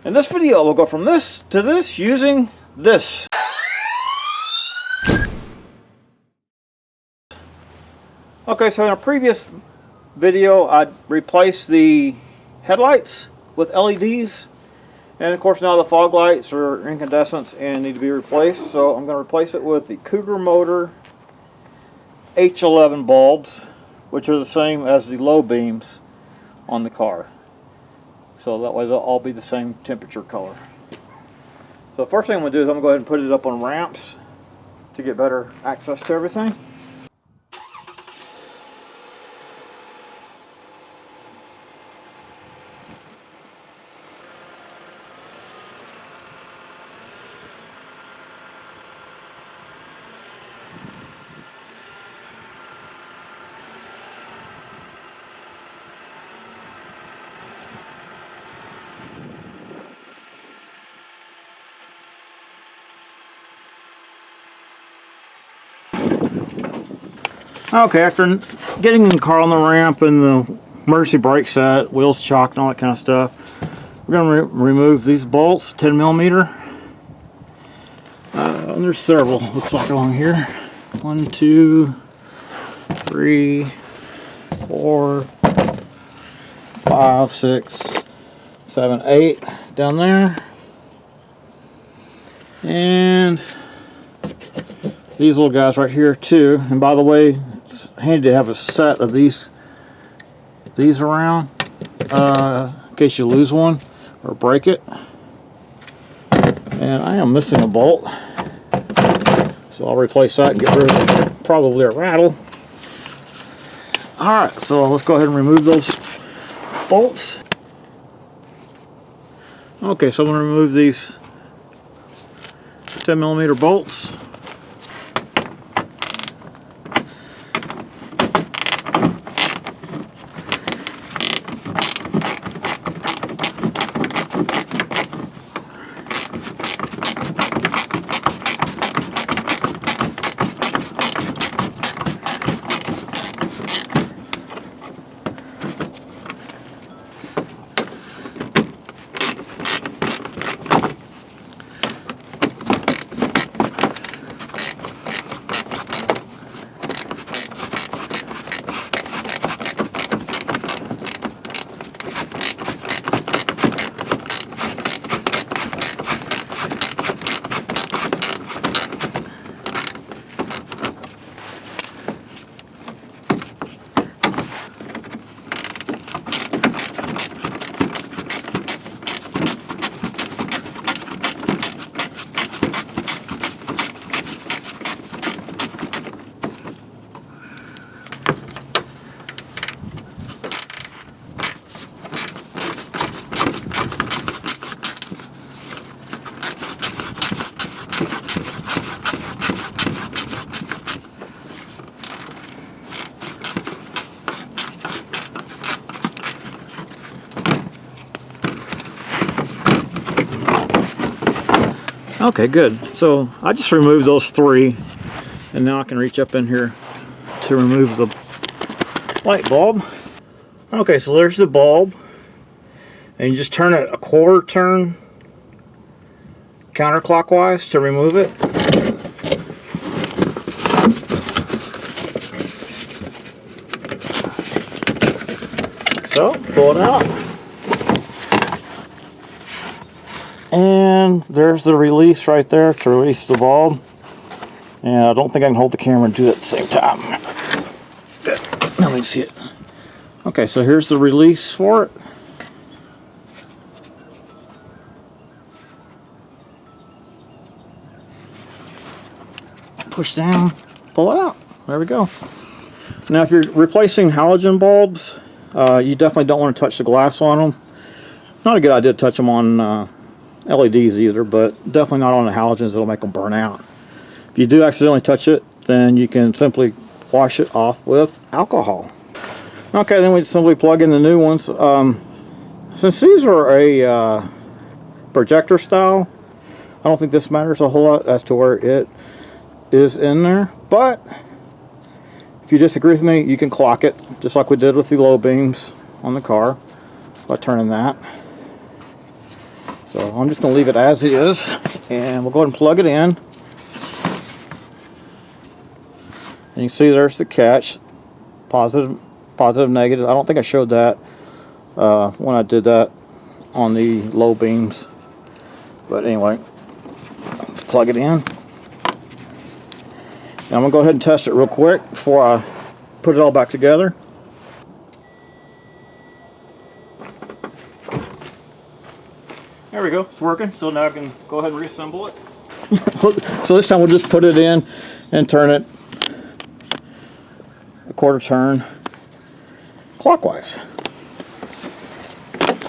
In this video, we'll go from this to this using this. Okay, so in a previous video, I replaced the headlights with LEDs. And of course now the fog lights are incandescent and need to be replaced. So I'm going to replace it with the Cougar motor H11 bulbs, which are the same as the low beams on the car. So that way they'll all be the same temperature color. So the first thing I'm going to do is I'm going to go ahead and put it up on ramps to get better access to everything. Okay, after getting the car on the ramp and the emergency brake set, wheels chocked and all that kind of stuff, we're going to remove these bolts, 10mm. And there's several, looks like, along here. 1, 2, 3, 4, 5, 6, 7, 8 down there. And these little guys right here too. And by the way, it's handy to have a set of these around in case you lose one or break it. And I am missing a bolt, so I'll replace that and get rid of probably a rattle. Alright, so let's go ahead and remove those bolts. Okay, so I'm going to remove these 10mm bolts. Okay, good. So I just removed those 3, and now I can reach up in here to remove the light bulb. Okay, so there's the bulb, and you just turn it a quarter turn counterclockwise to remove it. So pull it out. And there's the release right there to release the bulb. And I don't think I can hold the camera and do it at the same time. Good. Let me see it. Okay, so here's the release for it. Push down, pull it out. There we go. Now if you're replacing halogen bulbs, you definitely don't want to touch the glass on them. Not a good idea to touch them on LEDs either, but definitely not on the halogens. It'll make them burn out. If you do accidentally touch it, then you can simply wash it off with alcohol. Okay, then we simply plug in the new ones. Since these are a projector style, I don't think this matters a whole lot as to where it is in there, but if you disagree with me, you can clock it just like we did with the low beams on the car by turning that. So I'm just going to leave it as is, and we'll go ahead and plug it in. And you can see there's the catch, positive, negative. I don't think I showed that when I did that on the low beams. But anyway, let's plug it in. Now I'm going to go ahead and test it real quick before I put it all back together. There we go, it's working. So now I can go ahead and reassemble it. So this time we'll just put it in and turn it a quarter turn clockwise.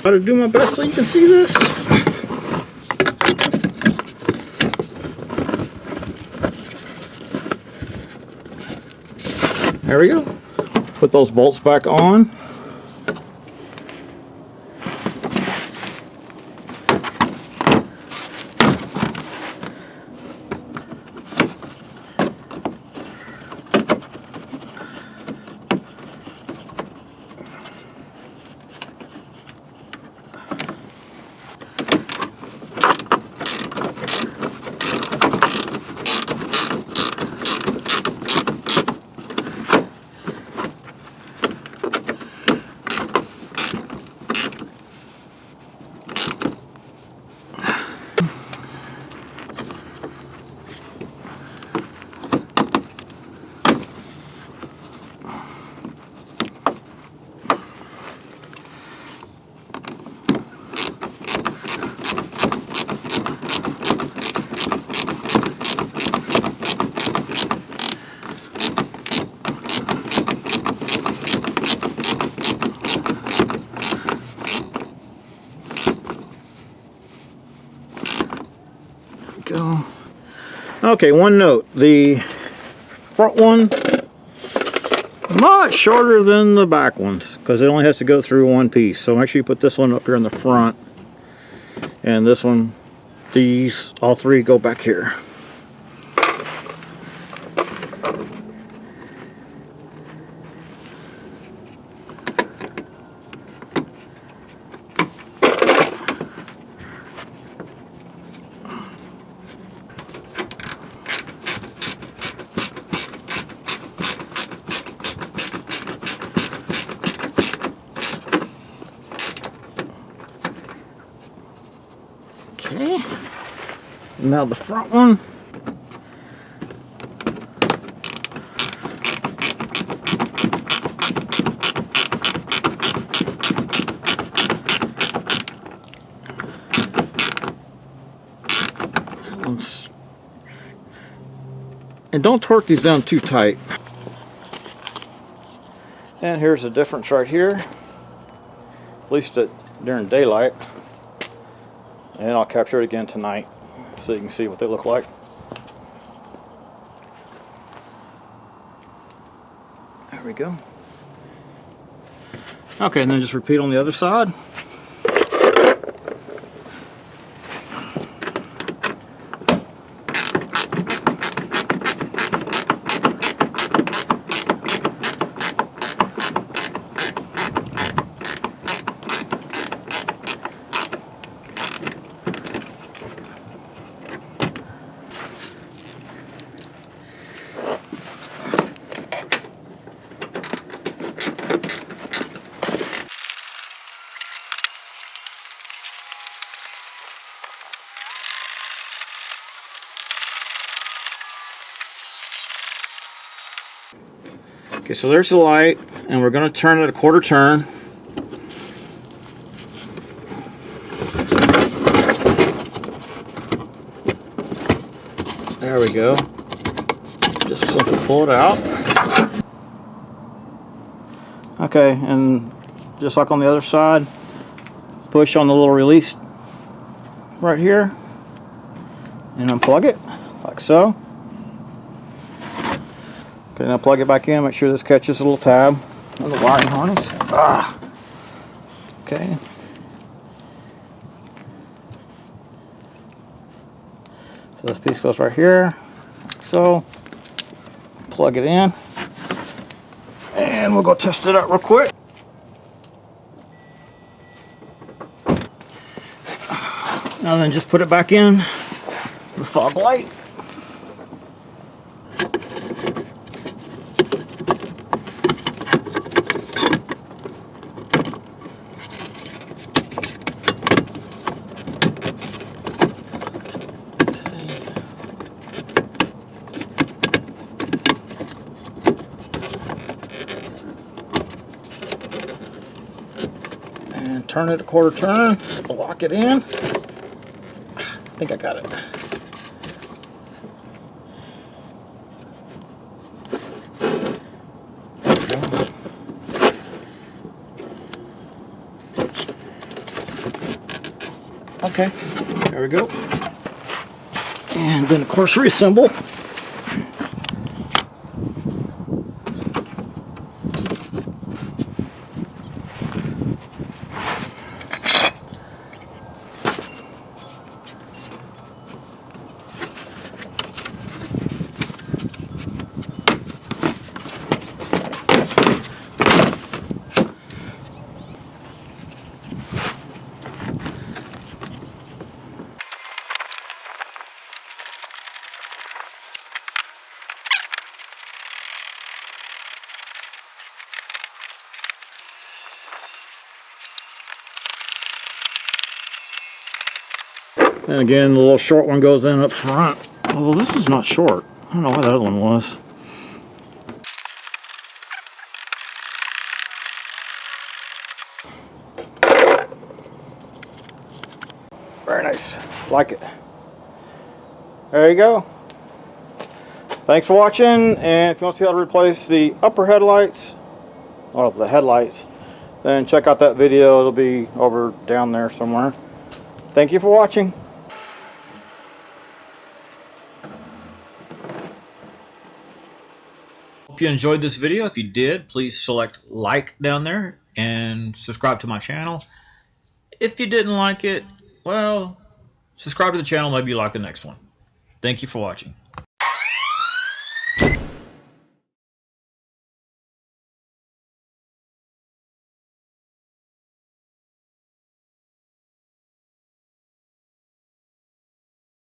Try to do my best so you can see this. There we go. Put those bolts back on. Go. Okay, one note, the front one much shorter than the back ones because it only has to go through one piece. So make sure you put this one up here in the front, and this one, these all three go back here. Okay, now the front one. And don't torque these down too tight. And here's the difference right here, at least during daylight. And I'll capture it again tonight so you can see what they look like. There we go. Okay, and then just repeat on the other side. Okay, so there's the light, and we're going to turn it a quarter turn. There we go. Just simply pull it out. Okay, and just like on the other side, push on the little release right here and unplug it like so. Okay, now plug it back in, make sure this catches a little tab on the wiring harness. Okay. So this piece goes right here, like so. Plug it in, and we'll go test it out real quick. Now then, just put it back in the fog light. And turn it a quarter turn, lock it in. I think I got it. Okay, there we go. And then of course reassemble. And again, the little short one goes in up front. Although this is not short. I don't know what that other one was. Very nice. Like it. There you go. Thanks for watching. And if you want to see how to replace the upper headlights, or the headlights, then check out that video. It'll be over down there somewhere. Thank you for watching. Hope you enjoyed this video. If you did, please select like down there and subscribe to my channel. If you didn't like it, well, subscribe to the channel. Maybe you like the next one. Thank you for watching.